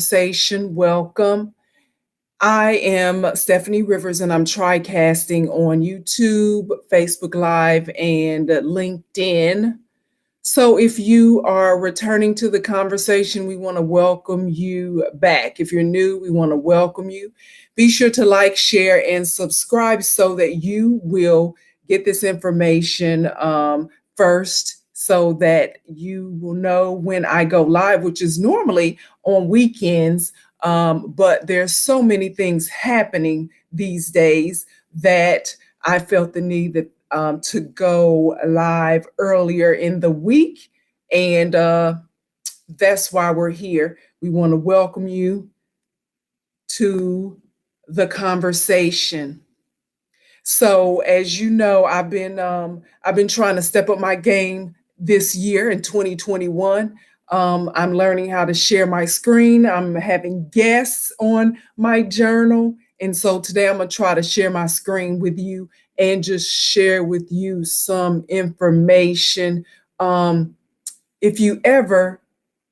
conversation. Welcome. I am Stephanie Rivers, and I'm TriCasting on YouTube, Facebook Live, and LinkedIn. So, if you are returning to the conversation, we want to welcome you back. If you're new, we want to welcome you. Be sure to like, share, and subscribe so that you will get this information first, so that you will know when I go live, which is normally on weekends. But there's so many things happening these days that I felt the need that to go live earlier in the week. And that's why we're here. We want to welcome you to the conversation. So, as you know, I've been trying to step up my game this year in 2021. I'm learning how to share my screen. I'm having guests on my journal. And so today I'm going to try to share my screen with you and just share with you some information. If you ever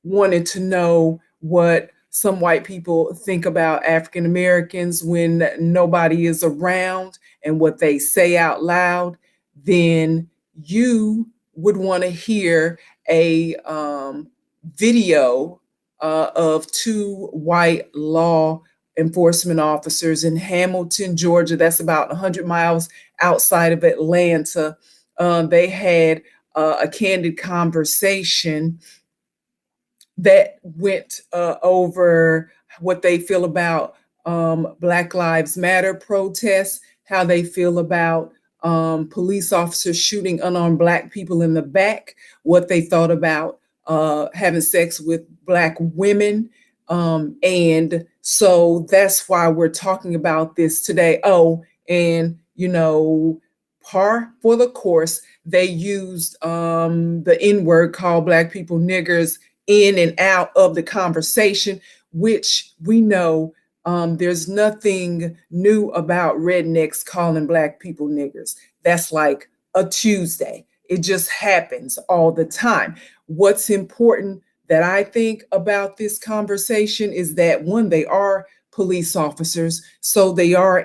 wanted to know what some white people think about African Americans when nobody is around and what they say out loud, then you would want to hear a video of two white law enforcement officers in Hamilton, Georgia. That's about 100 miles outside of Atlanta. They had a candid conversation that went over what they feel about Black Lives Matter protests, how they feel about police officers shooting unarmed Black people in the back, what they thought about having sex with Black women. And so that's why we're talking about this today. Oh, and par for the course, they used the N-word, called Black people niggers, in and out of the conversation, which we know there's nothing new about rednecks calling Black people niggers. That's like a Tuesday. It just happens all the time. What's important that I think about this conversation is that, one, they are police officers, so they are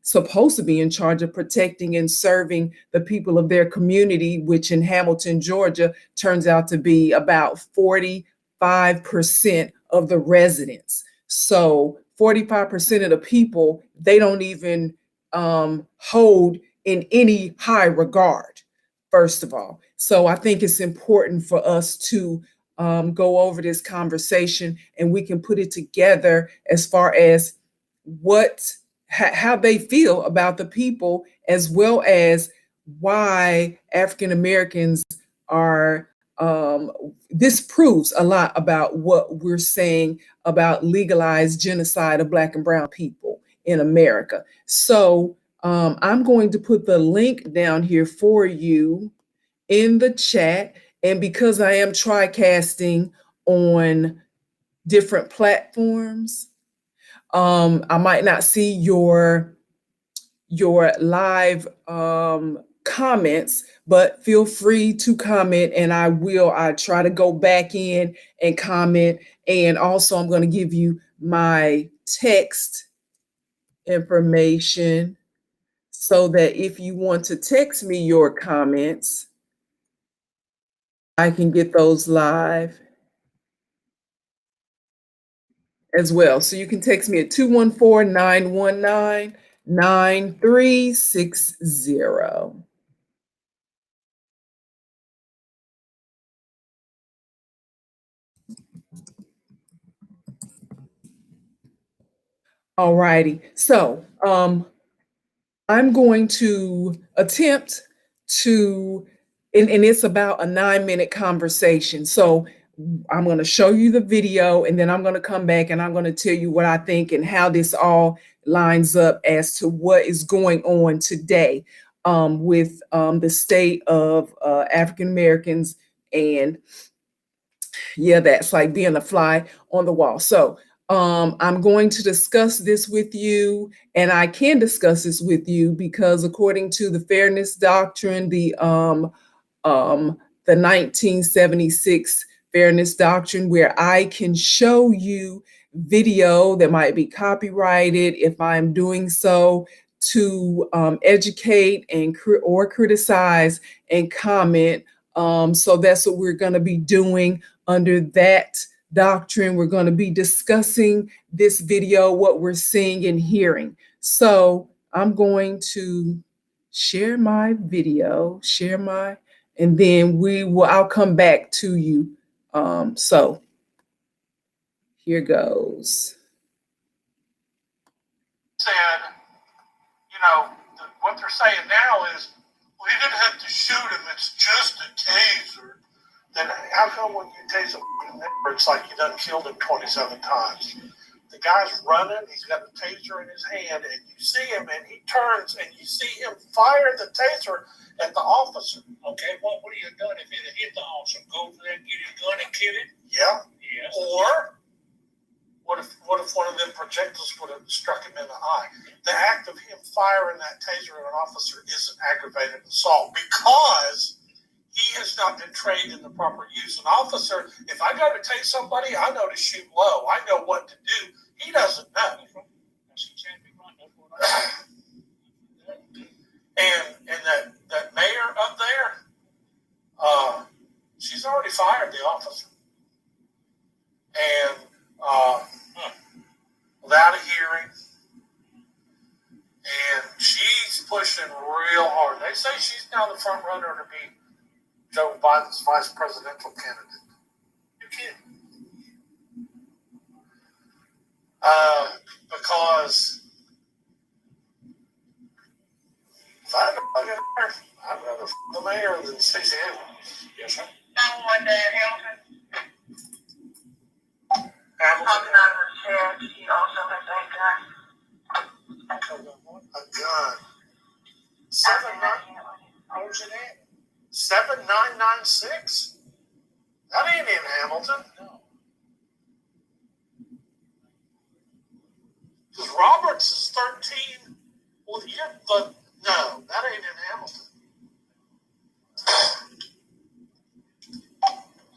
supposed to be in charge of protecting and serving the people of their community, which in Hamilton, Georgia, turns out to be about 45% of the residents. So 45% of the people, they don't even hold in any high regard, first of all. So I think it's important for us to go over this conversation, and we can put it together as far as how they feel about the people, as well as why African Americans are. This proves a lot about what we're saying about legalized genocide of Black and brown people in America. So I'm going to put the link down here for you in the chat. And because I am TriCasting on different platforms, I might not see your live comments, but feel free to comment, and I try to go back in and comment. And also I'm going to give you my text information so that if you want to text me your comments, I can get those live as well. So you can text me at 214-919-9360. All righty. So I'm going to attempt to, and it's about a 9-minute conversation. So I'm going to show you the video, and then I'm going to come back and I'm going to tell you what I think and how this all lines up as to what is going on today with the state of African Americans. And yeah, that's like being a fly on the wall. So I'm going to discuss this with you, and I can discuss this with you because according to the Fairness Doctrine, the 1976 fairness doctrine, where I can show you video that might be copyrighted if I'm doing so to educate and or criticize and comment. So that's what we're going to be doing under that doctrine. We're going to be discussing this video, what we're seeing and hearing. So I'm going to share my video, and then I'll come back to you. So here goes. Said, what they're saying now is, we didn't have to shoot him, it's just a taser. Then how come when you tase him, it's like you done killed him 27 times? The guy's running, he's got a taser in his hand, and you see him, and he turns, and you see him fire the taser at the officer. Okay, what would he have done if he had hit the officer? Go over there and get his gun and kill him? Yeah. Yes. Or what if one of them projectiles would have struck him in the eye? The act of him firing that taser at an officer is an aggravated assault because he has not been trained in the proper use. An officer, if I go to take somebody, I know to shoot low. I know what to do. He doesn't know. And that mayor up there, she's already fired the officer. And without a hearing. And she's pushing real hard. They say she's now the front runner to be Joe Biden's vice presidential candidate. You kidding? Because if I had to plug in there, I'd rather f the mayor than Stacey Abrams. Yes, sir. One day, Hamilton. Hamilton. She also has a gun. A gun. 7996? That ain't in Hamilton. No. Because Roberts is 13. Well, no, that ain't in Hamilton.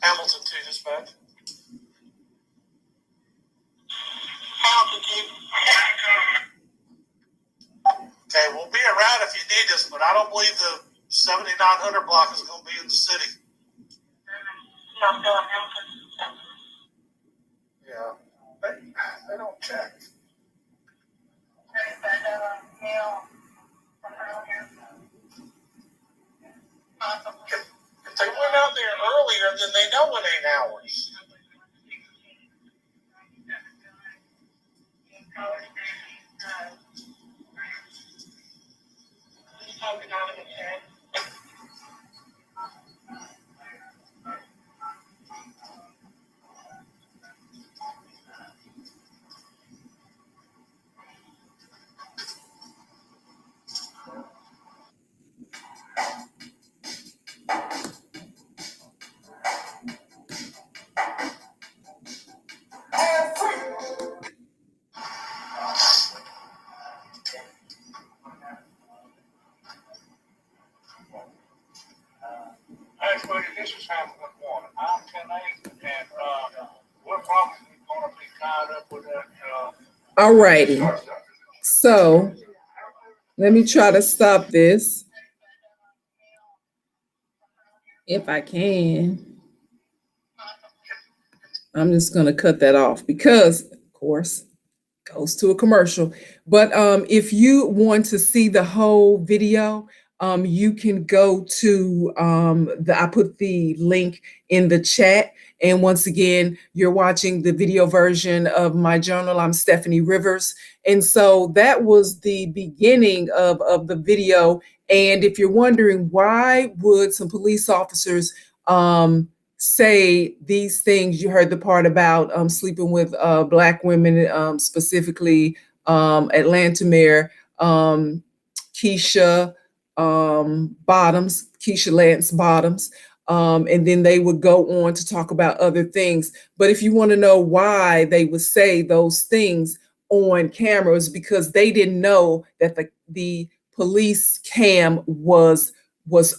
Hamilton 2, dispatch. Hamilton 2. Okay, we'll be around if you need us, but I don't believe the 7900 block is going to be in the city. Not still in Hamilton. Yeah, they don't check. If they went out there earlier, then they know it ain't ours. Actually, this is Hamilton 1. I'm 10-8, and we're probably going to be tied up with that. All righty. So let me try to stop this if I can. I'm just going to cut that off because, of course, it goes to a commercial. But if you want to see the whole video, you can go to I put the link in the chat. And once again, you're watching the video version of my journal. I'm Steffanie Rivers. And so that was the beginning of the video. And if you're wondering, why would some police officers say these things? You heard the part about sleeping with Black women, specifically Atlanta Mayor Keisha Lance Bottoms. And then they would go on to talk about other things. But if you want to know why they would say those things on cameras, because they didn't know that the police cam was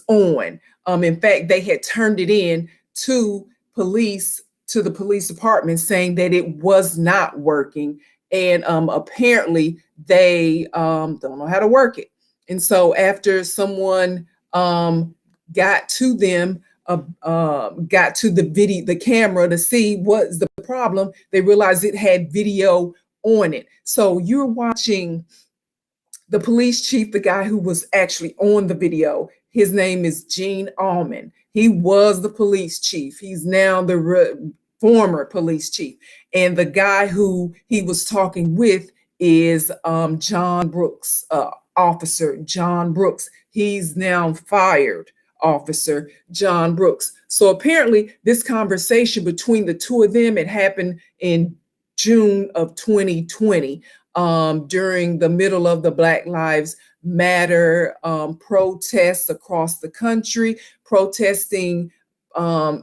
on. In fact, they had turned it in to the police department saying that it was not working, and apparently they don't know how to work it. And so after someone got to them, got to the camera to see what's the problem, they realized it had video on it. So you're watching the police chief, the guy who was actually on the video. His name is Gene Allman. He was the police chief. He's now the former police chief. And the guy who he was talking with is John Brooks, Officer John Brooks. He's now fired, Officer John Brooks. So apparently this conversation between the two of them, it happened in June of 2020, during the middle of the Black Lives Matter protests across the country, protesting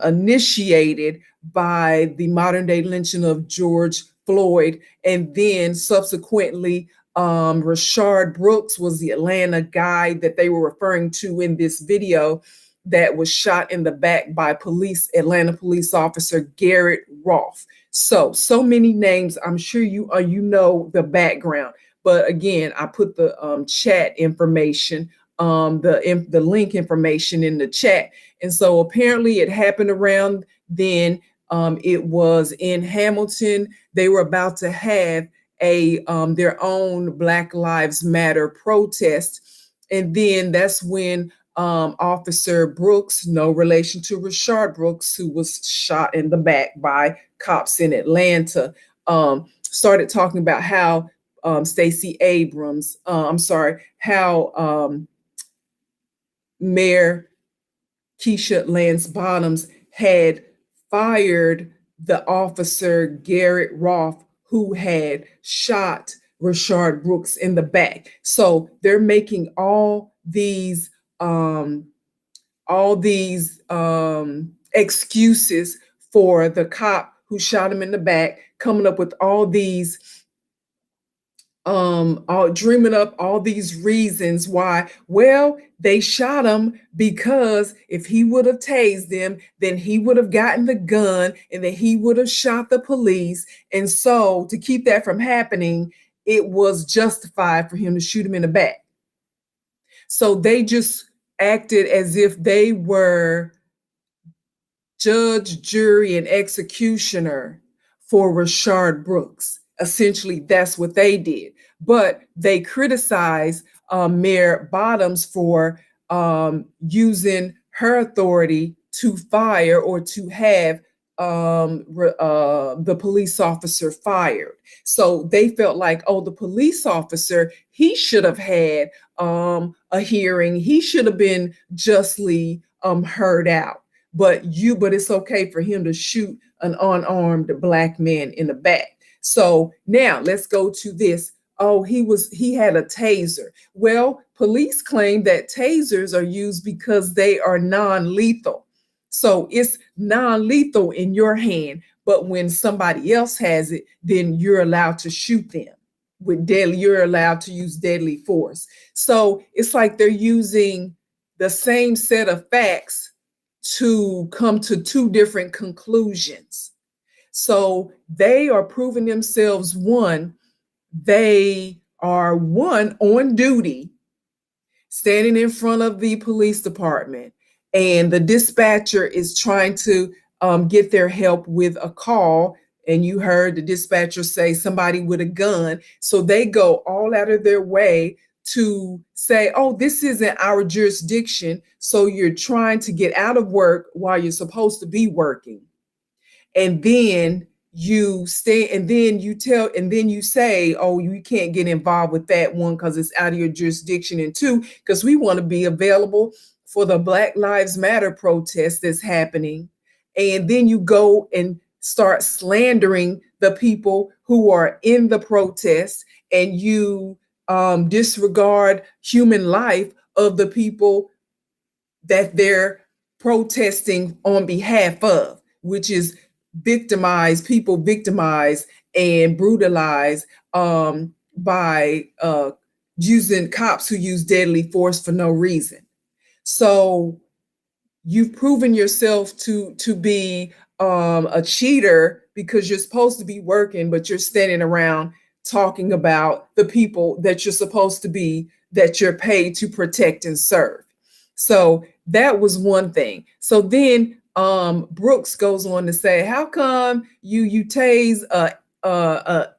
initiated by the modern day lynching of George Floyd. And then subsequently, Rashard Brooks was the Atlanta guy that they were referring to in this video that was shot in the back by Atlanta police officer Garrett Rolfe. So many names. I'm sure you know the background. But again, I put the chat information, the link information in the chat. And so apparently it happened around then. It was in Hamilton. They were about to have their own Black Lives Matter protest. And then that's when Officer Brooks, no relation to Rashard Brooks, who was shot in the back by cops in Atlanta, started talking about how Mayor Keisha Lance Bottoms had fired the officer Garrett Rolfe, who had shot Rashard Brooks in the back. So they're making all these excuses for the cop who shot him in the back, coming up with all these dreaming up all these reasons why. Well, they shot him because if he would have tased them, then he would have gotten the gun and then he would have shot the police. And so to keep that from happening, it was justified for him to shoot him in the back. So they just acted as if they were judge, jury, and executioner for Rashard Brooks. Essentially, that's what they did. But they criticized Mayor Bottoms for using her authority to fire or to have the police officer fired. So they felt like, oh, the police officer, he should have had a hearing. He should have been justly heard out. But it's okay for him to shoot an unarmed Black man in the back. So now let's go to this. Oh, he had a taser. Well, police claim that tasers are used because they are non-lethal. So it's non-lethal in your hand, but when somebody else has it, then you're allowed to shoot them you're allowed to use deadly force. So it's like they're using the same set of facts to come to two different conclusions. So they are proving themselves they are on duty, standing in front of the police department, and the dispatcher is trying to get their help with a call. And you heard the dispatcher say somebody with a gun. So they go all out of their way to say, oh, this isn't our jurisdiction. So you're trying to get out of work while you're supposed to be working. And then you stay, and then you say, oh, you can't get involved with that, one, because it's out of your jurisdiction, and two, because we want to be available for the Black Lives Matter protest that's happening. And then you go and start slandering the people who are in the protest, and you disregard human life of the people that they're protesting on behalf of, which is victimized and brutalized by using cops who use deadly force for no reason. So you've proven yourself to be a cheater because you're supposed to be working, but you're standing around talking about the people that you're supposed to be, that you're paid to protect and serve. So that was one thing. So then Brooks goes on to say, how come you tase a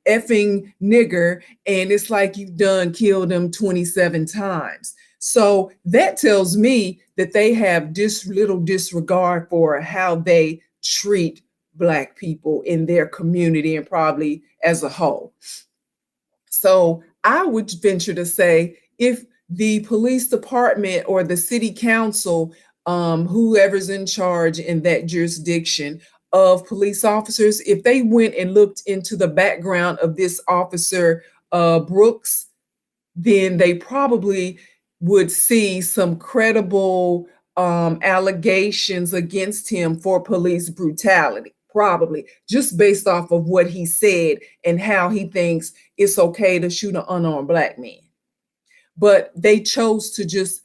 effing nigger and it's like you've done killed him 27 times? So that tells me that they have this little disregard for how they treat Black people in their community and probably as a whole. So I would venture to say if the police department or the city council, whoever's in charge in that jurisdiction of police officers, if they went and looked into the background of this officer, Brooks, then they probably would see some credible allegations against him for police brutality, probably just based off of what he said and how he thinks it's okay to shoot an unarmed Black man. But they chose to just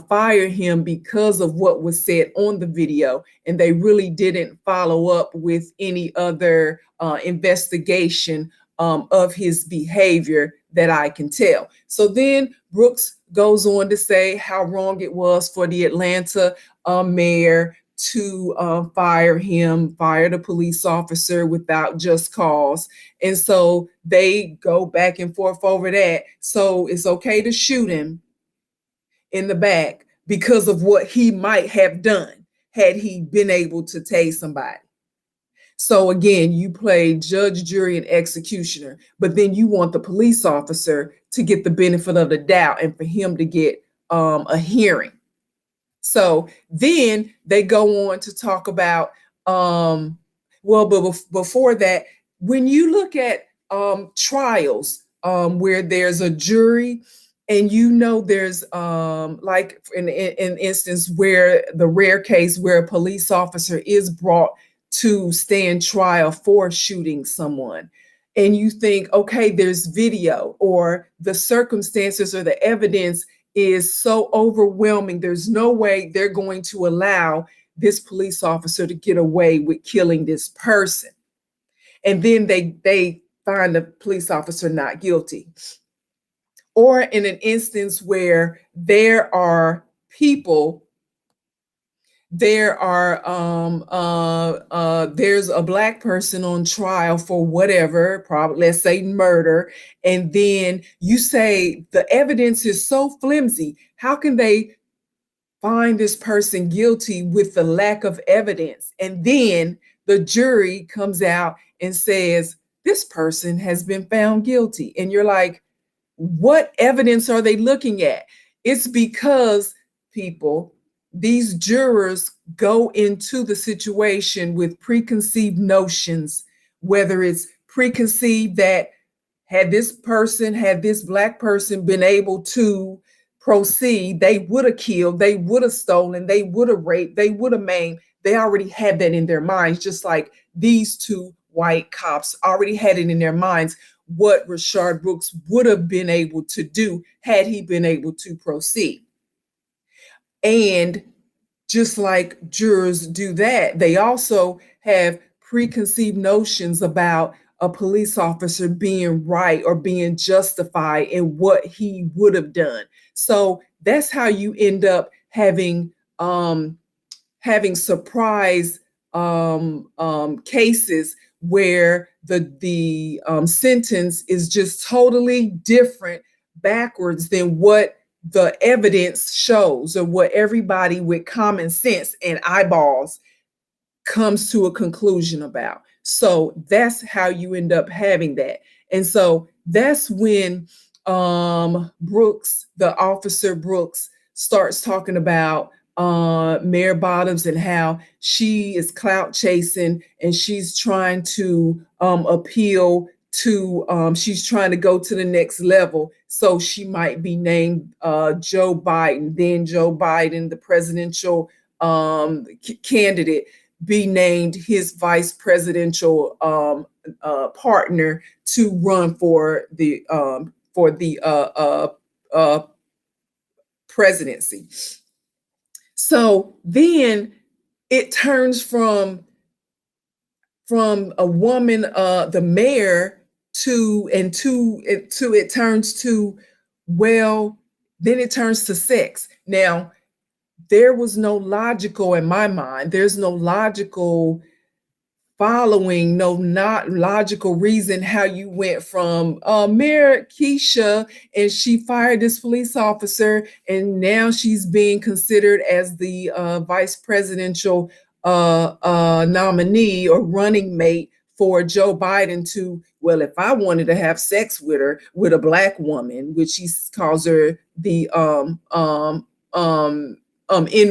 fire him because of what was said on the video, and they really didn't follow up with any other investigation of his behavior that I can tell. So then Brooks goes on to say how wrong it was for the Atlanta mayor to fire the police officer without just cause. And so they go back and forth over that. So it's okay to shoot him in the back because of what he might have done had he been able to tase somebody. So again, you play judge, jury, and executioner, but then you want the police officer to get the benefit of the doubt and for him to get a hearing. So then they go on to talk about, but before that, when you look at trials where there's a jury and there's like in instance where the rare case where a police officer is brought to stand trial for shooting someone, and you think, okay, there's video or the circumstances or the evidence is so overwhelming, there's no way they're going to allow this police officer to get away with killing this person. And then they find the police officer not guilty. Or in an instance where there's a Black person on trial for whatever, probably let's say murder, and then you say the evidence is so flimsy, how can they find this person guilty with the lack of evidence? And then the jury comes out and says this person has been found guilty, and you're like, what evidence are they looking at? It's because these jurors go into the situation with preconceived notions, whether it's preconceived that had this Black person been able to proceed, they would have killed, they would have stolen, they would have raped, they would have maimed. They already had that in their minds, just like these two white cops already had it in their minds what Rayshard Brooks would have been able to do had he been able to proceed. And just like jurors do that, they also have preconceived notions about a police officer being right or being justified in what he would have done. So that's how you end up having surprise cases where the sentence is just totally different, backwards than what the evidence shows or what everybody with common sense and eyeballs comes to a conclusion about. So that's how you end up having that. And so that's when Officer Brooks starts talking about Mayor Bottoms and how she is clout chasing and she's trying to appeal to, she's trying to go to the next level. So she might be named Joe Biden, then Joe Biden, the presidential candidate, be named his vice presidential partner to run for the presidency. So then it turns from a woman, the mayor, to it turns to, well, then it turns to sex. Now, there was no logical in my mind. There's no logical following, no not logical reason how you went from Mayor Keisha and she fired this police officer and now she's being considered as the vice presidential nominee or running mate for Joe Biden to, well, if I wanted to have sex with her, with a black woman, which he calls her the N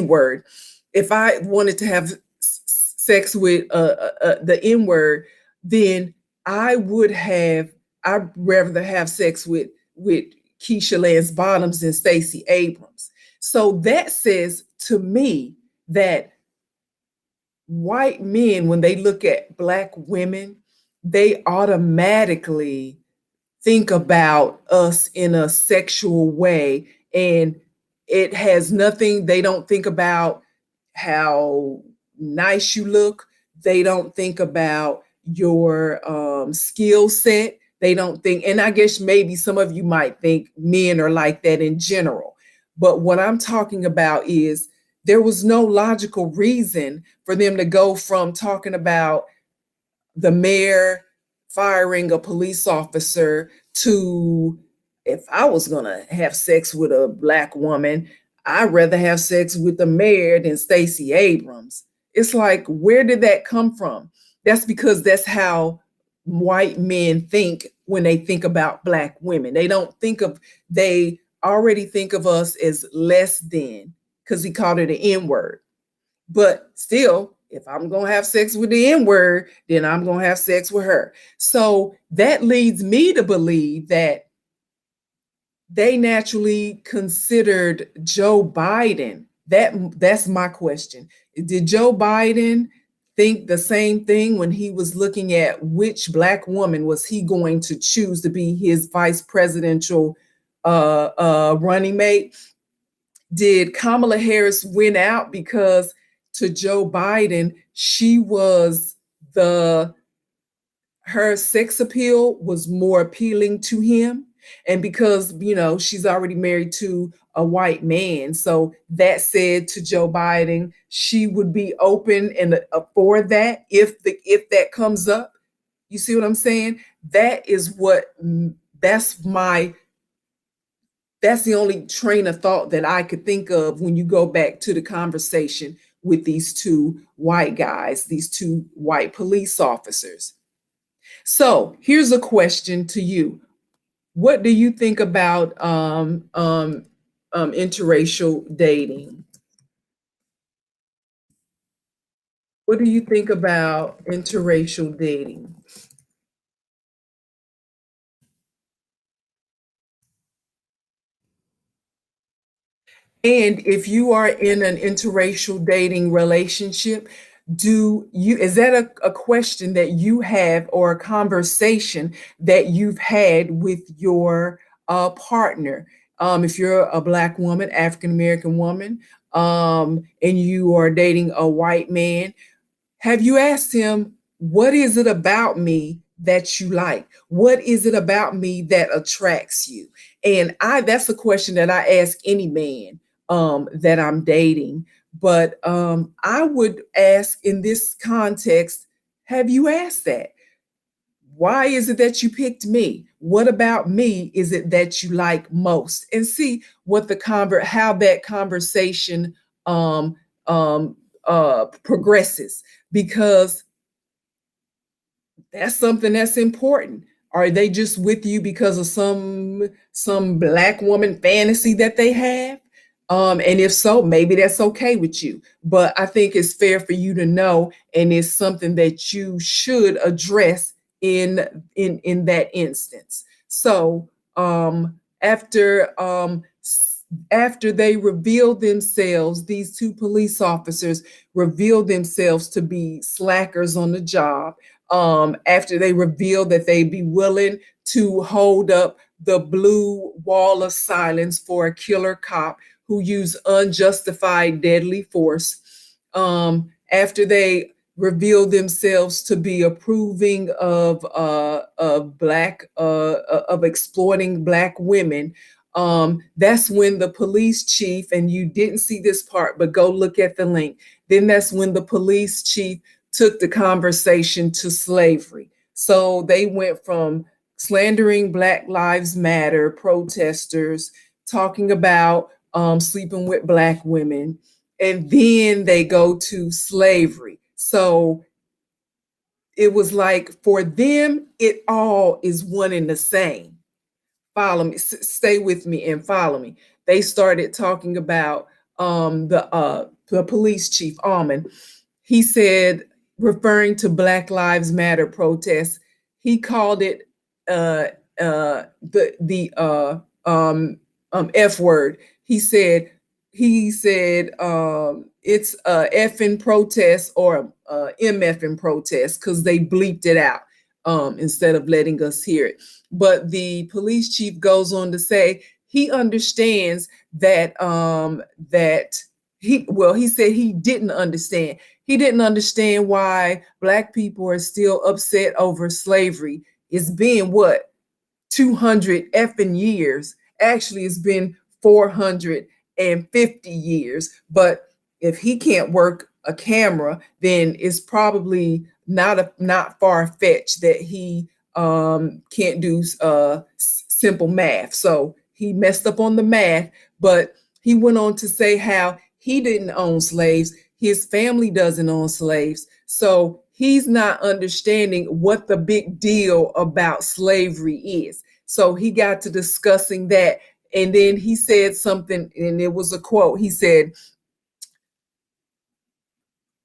word, if I wanted to have sex with the N word, then I would have, I'd rather have sex with Keisha Lance Bottoms than Stacey Abrams. So that says to me that white men, when they look at black women, they automatically think about us in a sexual way. And it has nothing, they don't think about how nice you look. They don't think about your skill set. They don't think, and I guess maybe some of you might think men are like that in general. But what I'm talking about is there was no logical reason for them to go from talking about the mayor firing a police officer to, if I was going to have sex with a black woman, I'd rather have sex with the mayor than Stacey Abrams. It's like, where did that come from? That's because that's how white men think when they think about black women. They don't think of, they already think of us as less than, because he called it an N word. But still, if I'm going to have sex with the N word, then I'm going to have sex with her. So that leads me to believe that they naturally considered Joe Biden. That's my question. Did Joe Biden think the same thing when he was looking at which black woman was he going to choose to be his vice presidential running mate? Did Kamala Harris win out because to Joe Biden, she was her sex appeal was more appealing to him? And because, she's already married to a white man. So that said to Joe Biden, she would be open and for that if that comes up. You see what I'm saying? That's my that's the only train of thought that I could think of when you go back to the conversation with these two white guys, these two white police officers. So here's a question to you. What do you think about interracial dating? What do you think about interracial dating? And if you are in an interracial dating relationship, is that a question that you have or a conversation that you've had with your partner? If you're a Black woman, African American woman, and you are dating a white man, have you asked him, what is it about me that you like? What is it about me that attracts you? And that's a question that I ask any man that I'm dating. But I would ask in this context, have you asked that? Why is it that you picked me? What about me is it that you like most? And see what how that conversation um, um, progresses, because that's something that's important. Are they just with you because of some black woman fantasy that they have? And if so, maybe that's okay with you. But I think it's fair for you to know, and it's something that you should address in that instance. So after they revealed themselves, these two police officers revealed themselves to be slackers on the job. After they revealed that they'd be willing to hold up the blue wall of silence for a killer cop who used unjustified deadly force. after they revealed themselves to be approving of black of exploiting black women, that's when the police chief, and you didn't see this part, but go look at the link. Then that's when the police chief took the conversation to slavery. So they went from slandering Black Lives Matter protesters, talking about sleeping with black women, and then they go to slavery. So it was like for them, it all is one and the same. Follow me, stay with me and follow me. They started talking about the police chief Almond. He said, referring to Black Lives Matter protests, he called it uh, the F word. He said it's a effing protest or MFing protest because they bleeped it out instead of letting us hear it. But the police chief goes on to say he understands that he said he didn't understand. He didn't understand why black people are still upset over slavery. It's been what, 200 effing years. Actually, it's been 450 years. But if he can't work a camera, then it's probably not far-fetched that he can't do simple math. So he messed up on the math, but he went on to say how he didn't own slaves. His family doesn't own slaves. So he's not understanding what the big deal about slavery is. So he got to discussing that. And then he said something, and it was a quote. He said,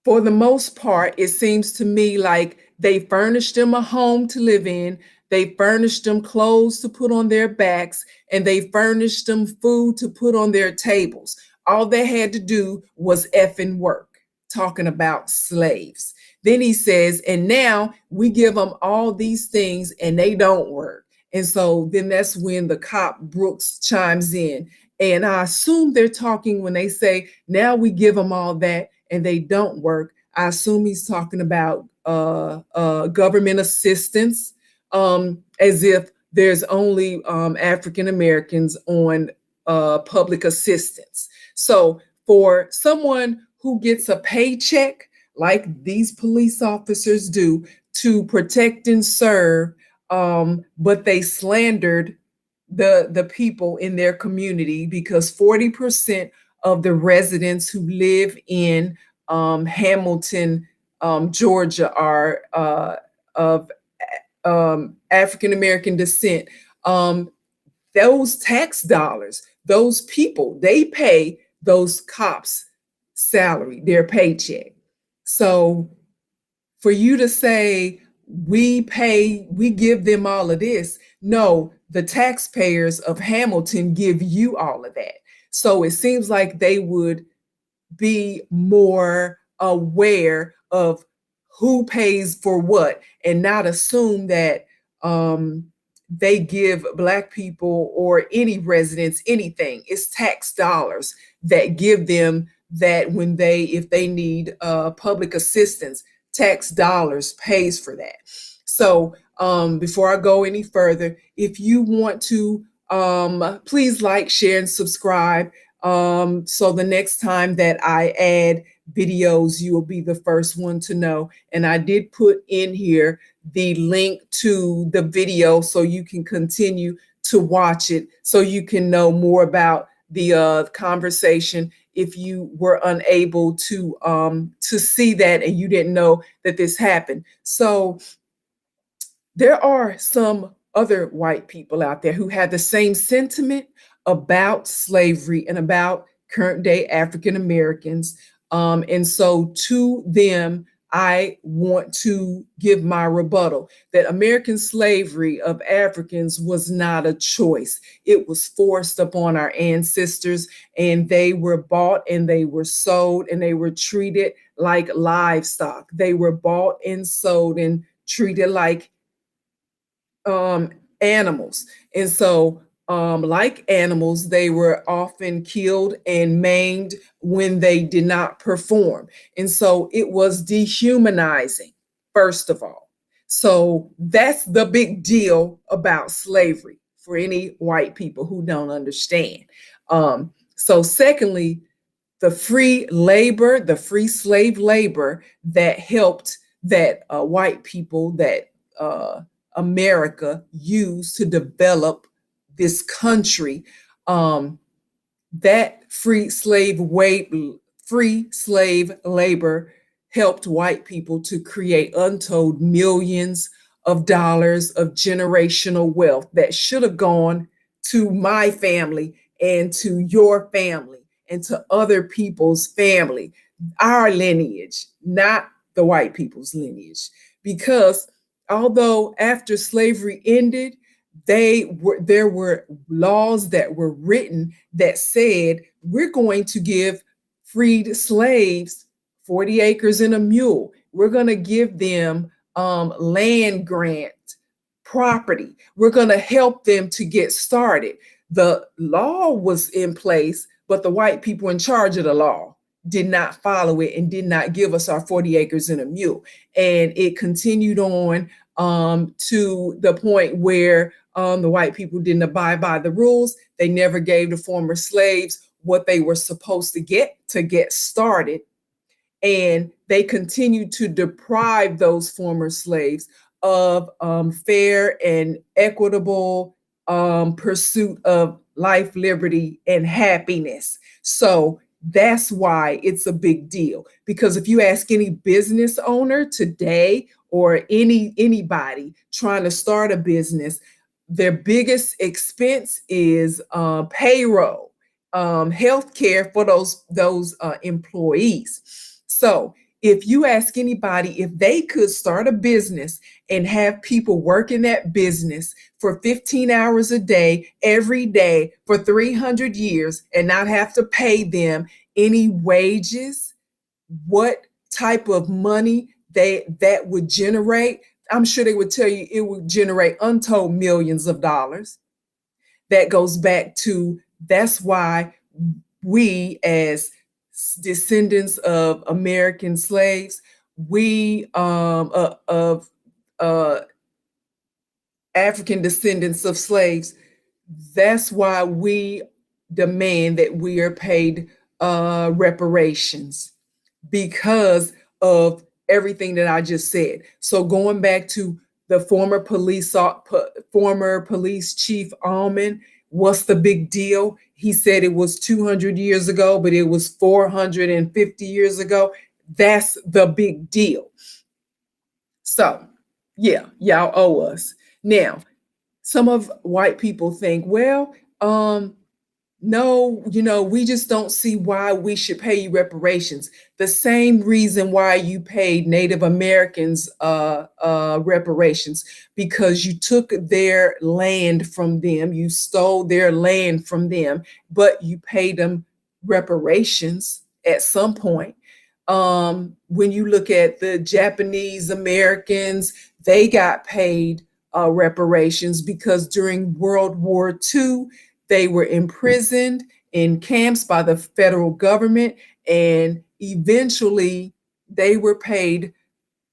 for the most part, it seems to me like they furnished them a home to live in, they furnished them clothes to put on their backs, and they furnished them food to put on their tables. All they had to do was effing work, talking about slaves. Then he says, and now we give them all these things and they don't work. And so then that's when the cop Brooks chimes in. And I assume they're talking when they say, now we give them all that and they don't work. I assume he's talking about government assistance, as if there's only African Americans on public assistance. So for someone who gets a paycheck like these police officers do to protect and serve, but they slandered the people in their community because 40% of the residents who live in Hamilton, Georgia, are of African American descent. Those tax dollars, those people, they pay those cops' salary, their paycheck. So for you to say we give them all of this, no, the taxpayers of Hamilton give you all of that. So it seems like they would be more aware of who pays for what and not assume that they give Black people or any residents anything. It's tax dollars that give them that when if they need public assistance, tax dollars pays for that. So before I go any further, if you want to, please like, share, and subscribe. So the next time that I add videos, you will be the first one to know. And I did put in here the link to the video so you can continue to watch it, so you can know more about the conversation if you were unable to see that and you didn't know that this happened. So there are some other white people out there who have the same sentiment about slavery and about current day African Americans. And so to them, I want to give my rebuttal that American slavery of Africans was not a choice. It was forced upon our ancestors, and they were bought and they were sold and they were treated like livestock. They were bought and sold and treated like animals. And so like animals, they were often killed and maimed when they did not perform. And so it was dehumanizing, first of all. So that's the big deal about slavery for any white people who don't understand. So, secondly, the free labor, the free slave labor that helped that white people, that uh, America used to develop this country. Um, that free slave labor helped white people to create untold millions of dollars of generational wealth that should have gone to my family and to your family and to other people's family, our lineage, not the white people's lineage. Because although after slavery ended, there were laws that were written that said we're going to give freed slaves 40 acres and a mule. We're going to give them land grant property. We're going to help them to get started. The law was in place, but the white people in charge of the law did not follow it and did not give us our 40 acres and a mule. And it continued on to the point where the white people didn't abide by the rules. They never gave the former slaves what they were supposed to get started. And they continued to deprive those former slaves of fair and equitable pursuit of life, liberty, and happiness. So that's why it's a big deal. Because if you ask any business owner today or anybody trying to start a business, their biggest expense is payroll, health care for those employees. So if you ask anybody if they could start a business and have people work in that business for 15 hours a day, every day for 300 years and not have to pay them any wages, what type of money that would generate, I'm sure they would tell you it would generate untold millions of dollars. That goes back to that's why we as descendants of American slaves, we of African descendants of slaves, that's why we demand that we are paid reparations because of everything that I just said. So going back to the former police chief Almond, what's the big deal? He said it was 200 years ago, but it was 450 years ago. That's the big deal. So, yeah, y'all owe us. Now, some of white people think, well, no, we just don't see why we should pay you reparations. The same reason why you paid Native Americans reparations, because you took their land from them, you stole their land from them, but you paid them reparations at some point. When you look at the Japanese Americans, they got paid reparations because during World War II, they were imprisoned in camps by the federal government, and eventually they were paid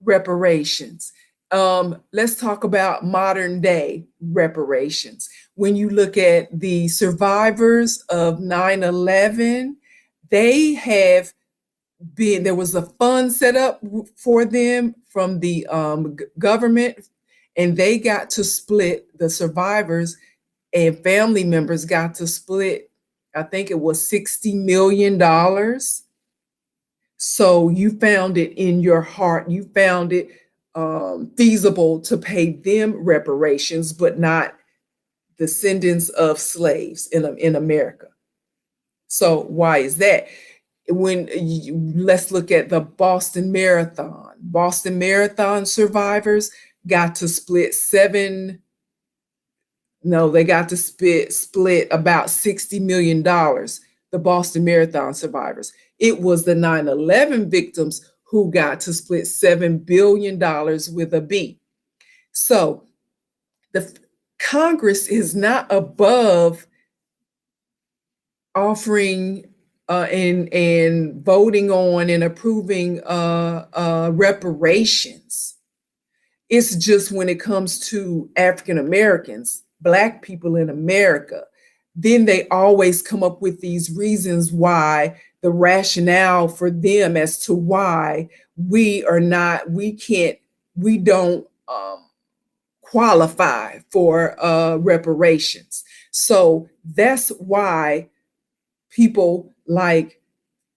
reparations. Let's talk about modern day reparations. When you look at the survivors of 9/11, they have there was a fund set up for them from the government, and they got to split, the survivors and family members got to split, I think it was $60 million. So you found it in your heart, you found it feasible to pay them reparations, but not descendants of slaves in America. So why is that? Let's look at the Boston Marathon. Boston Marathon survivors got to split they got to split about $60 million, the Boston Marathon survivors. It was the 9/11 victims who got to split $7 billion with a B. So the Congress is not above offering and voting on and approving reparations. It's just when it comes to African Americans, Black people in America, then they always come up with these reasons why, the rationale for them as to why we don't qualify for reparations. So that's why people like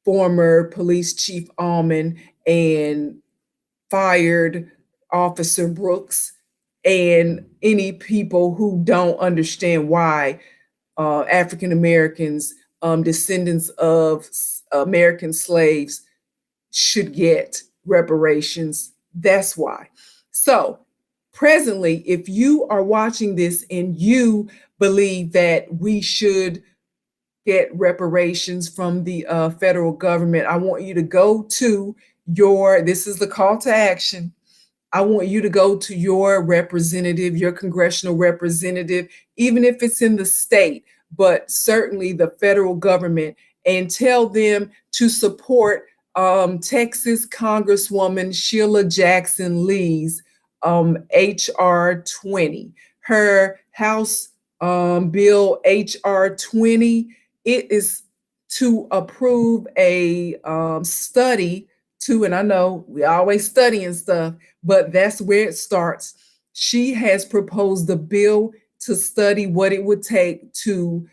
former police chief Almond and fired Officer Brooks and any people who don't understand why African Americans, descendants of American slaves, should get reparations. That's why. So, presently, if you are watching this and you believe that we should get reparations from the federal government, I want you to go to this is the call to action. I want you to go to your representative, your congressional representative, even if it's in the state, but certainly the federal government, and tell them to support Texas Congresswoman Sheila Jackson Lee's HR 20. Her House Bill HR 20, it is to approve a study to, and I know we always studying stuff, but that's where it starts. She has proposed a bill to study what it would take to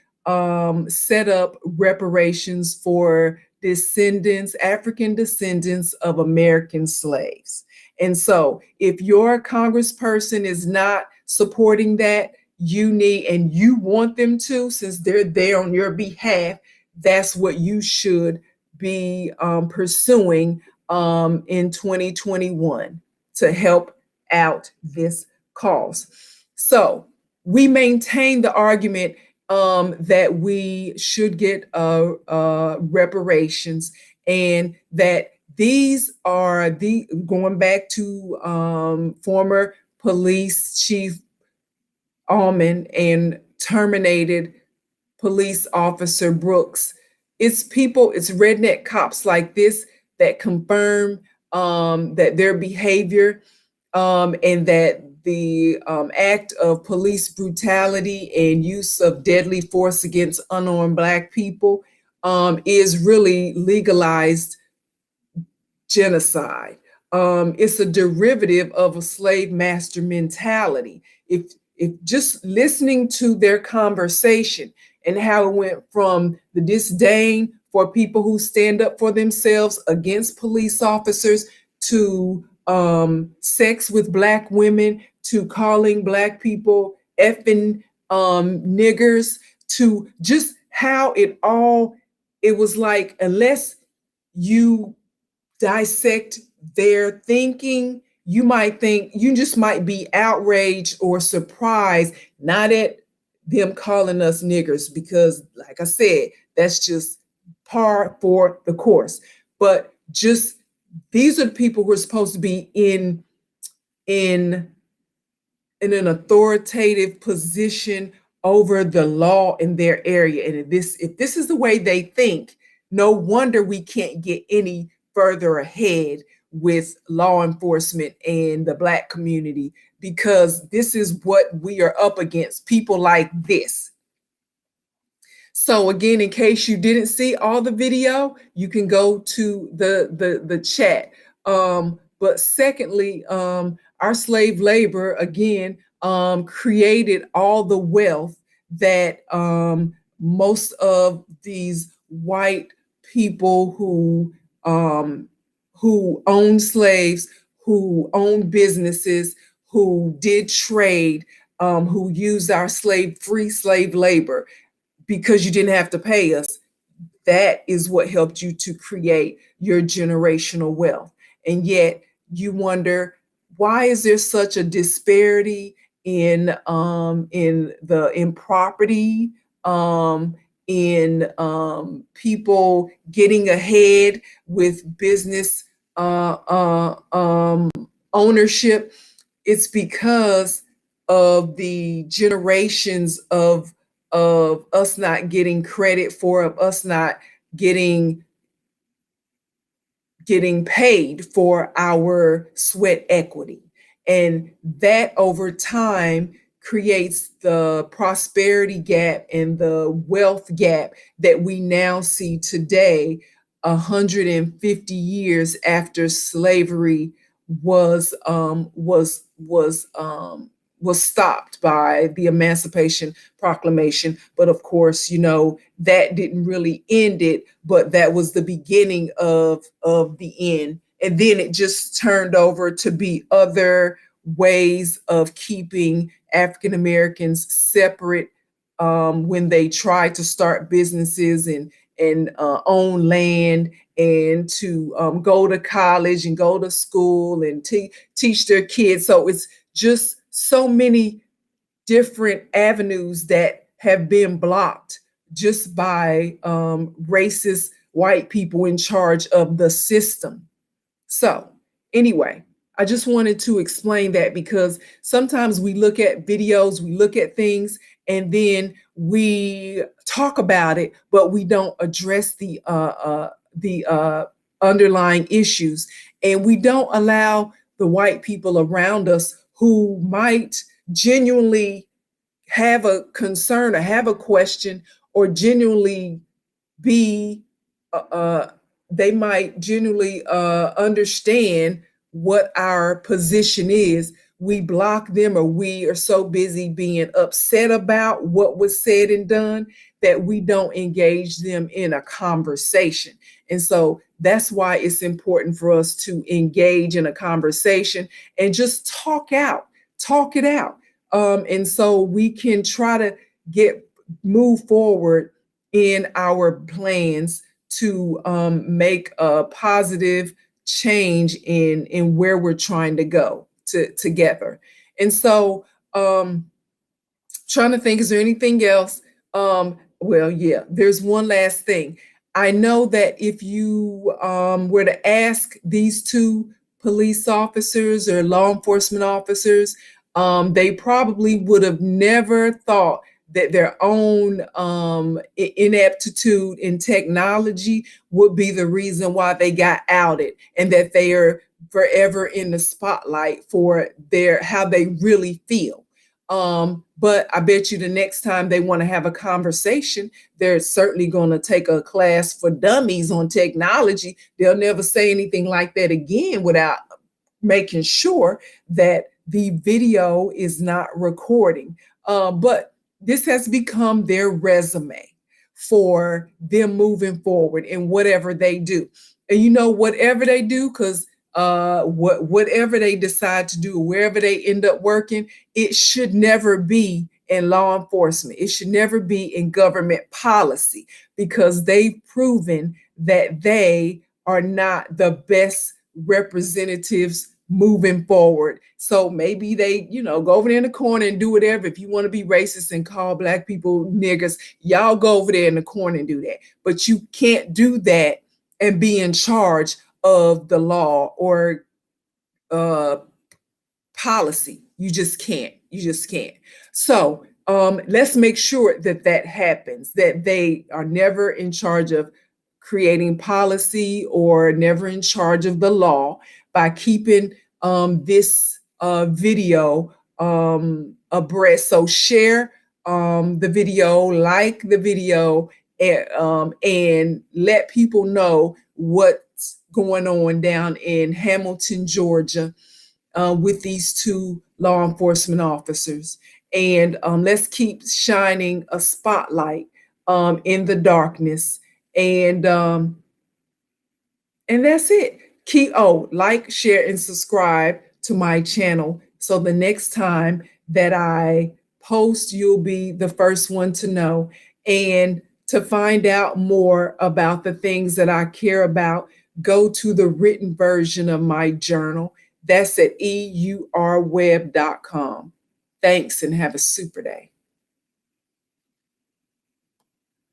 set up reparations for African descendants of American slaves. And so if your congressperson is not supporting that, and you want them to, since they're there on your behalf, that's what you should be pursuing in 2021 to help out this cause. So we maintain the argument that we should get reparations, and that these are going back to former police chief Almond and terminated police officer Brooks. It's redneck cops like this that confirm that their behavior and that the act of police brutality and use of deadly force against unarmed Black people is really legalized genocide. It's a derivative of a slave master mentality. If just listening to their conversation and how it went from the disdain for people who stand up for themselves against police officers, to sex with Black women, to calling Black people effing niggers, to just how it was like, unless you dissect their thinking, you just might be outraged or surprised, not at them calling us niggers, because like I said, that's just par for the course. But just, these are the people who are supposed to be in an authoritative position over the law in their area. And if this is the way they think, no wonder we can't get any further ahead with law enforcement and the Black community, because this is what we are up against, people like this. So again, in case you didn't see all the video, you can go to the chat. But secondly, our slave labor, again, created all the wealth that most of these white people who owned slaves, who owned businesses, who did trade, who used our free slave labor, because you didn't have to pay us. That is what helped you to create your generational wealth. And yet you wonder, why is there such a disparity in property, in people getting ahead with business ownership? It's because of the generations of us not getting credit for, of us not getting paid for our sweat equity. And that over time creates the prosperity gap and the wealth gap that we now see today, 150 years after slavery was stopped by the Emancipation Proclamation. But of course, that didn't really end it, but that was the beginning of the end. And then it just turned over to be other ways of keeping African Americans separate, when they tried to start businesses and own land, and to go to college and go to school and teach their kids. So it's just so many different avenues that have been blocked just by racist white people in charge of the system. So anyway, I just wanted to explain that, because sometimes we look at videos, we look at things, and then we talk about it, but we don't address the underlying issues, and we don't allow the white people around us who might genuinely have a concern or have a question, or genuinely be they might genuinely understand what our position is. We block them, or we are so busy being upset about what was said and done that we don't engage them in a conversation. And so that's why it's important for us to engage in a conversation and just talk it out. And so we can try to move forward in our plans to make a positive change in where we're trying to go together. And so trying to think, is there anything else? Well, yeah, there's one last thing. I know that if you were to ask these two police officers or law enforcement officers, they probably would have never thought that their own ineptitude in technology would be the reason why they got outed, and that they are forever in the spotlight for how they really feel. But I bet you the next time they want to have a conversation, they're certainly going to take a class for dummies on technology. They'll never say anything like that again without making sure that the video is not recording. But this has become their resume for them moving forward in whatever they do. And whatever they do, because whatever they decide to do, wherever they end up working, it should never be in law enforcement. It should never be in government policy, because they've proven that they are not the best representatives moving forward. So maybe they, go over there in the corner and do whatever. If you want to be racist and call Black people niggers, y'all go over there in the corner and do that. But you can't do that and be in charge of the law or policy. You just can't. So let's make sure that happens, that they are never in charge of creating policy or never in charge of the law, by keeping this video abreast. So share the video, like the video, and let people know what's going on down in Hamilton, Georgia, with these two law enforcement officers. And let's keep shining a spotlight in the darkness. And that's it. Like, share, and subscribe to my channel, so the next time that I post, you'll be the first one to know. And to find out more about the things that I care about, go to the written version of my journal. That's at eurweb.com. Thanks, and have a super day.